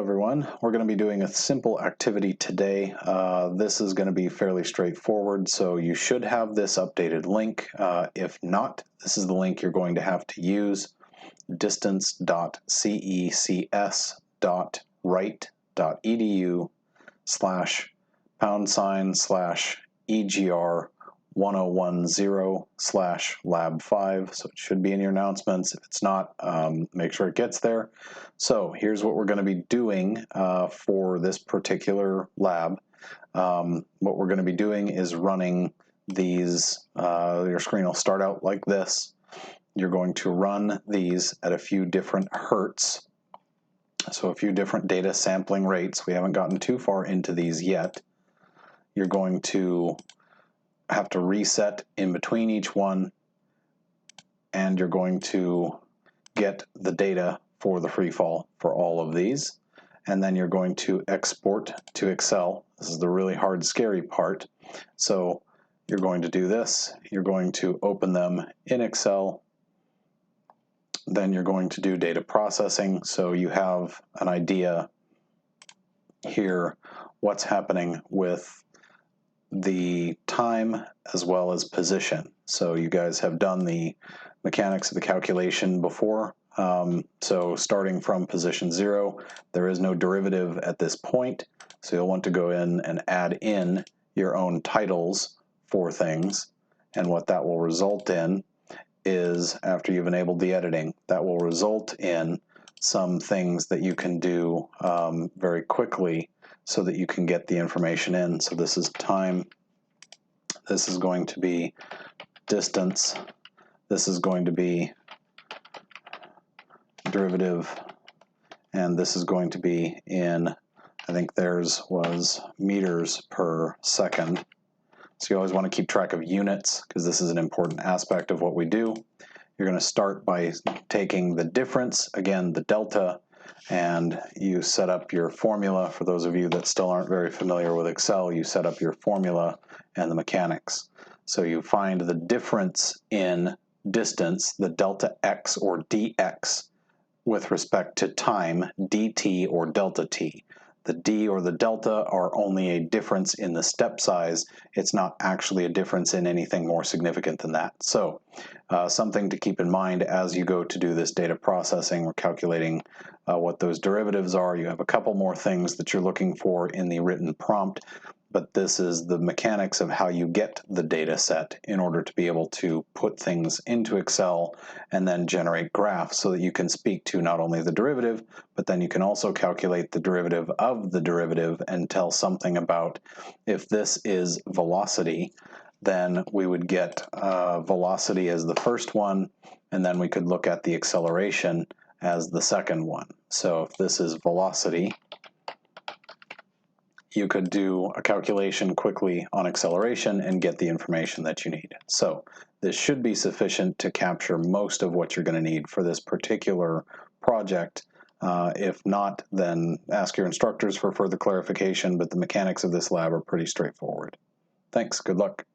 everyone. We're going to be doing a simple activity today. This is going to be fairly straightforward, so you should have this updated link. If not, this is the link you're going to have to use, distance.cecs.right.edu/#EGR 1010/lab5, so it should be in your announcements. If it's not, make sure it gets there. So here's what we're going to be doing for this particular lab. What we're going to be doing is running these. Your screen will start out like this. You're going to run these at a few different hertz, so a few different data sampling rates. We haven't gotten too far into these yet. You're going to have to reset in between each one, and you're going to get the data for the free fall for all of these, and then you're going to export to Excel. This is the really hard, scary part. So you're going to do this. You're going to open them in Excel. Then you're going to do data processing, so you have an idea here what's happening with the time as well as position. So you guys have done the mechanics of the calculation before. So starting from position 0, there is no derivative at this point, so you'll want to go in and add in your own titles for things, and what that will result in is, after you've enabled the editing, that will result in some things that you can do very quickly so that you can get the information in. So this is time, this is going to be distance, this is going to be derivative, and this is going to be in, I think theirs was meters per second. So you always want to keep track of units because this is an important aspect of what we do. You're going to start by taking the difference, again the delta, and you set up your formula. For those of you that still aren't very familiar with Excel, you set up your formula and the mechanics. So you find the difference in distance, the delta x or dx, with respect to time, dt or delta t. The d or the delta are only a difference in the step size. It's not actually a difference in anything more significant than that. So something to keep in mind as you go to do this data processing or calculating what those derivatives are. You have a couple more things that you're looking for in the written prompt, but this is the mechanics of how you get the data set in order to be able to put things into Excel and then generate graphs so that you can speak to not only the derivative, but then you can also calculate the derivative of the derivative and tell something about, if this is velocity, then we would get velocity as the first one, and then we could look at the acceleration as the second one. So if this is velocity, you could do a calculation quickly on acceleration and get the information that you need. So this should be sufficient to capture most of what you're going to need for this particular project. If not, then ask your instructors for further clarification, but the mechanics of this lab are pretty straightforward. Thanks, good luck.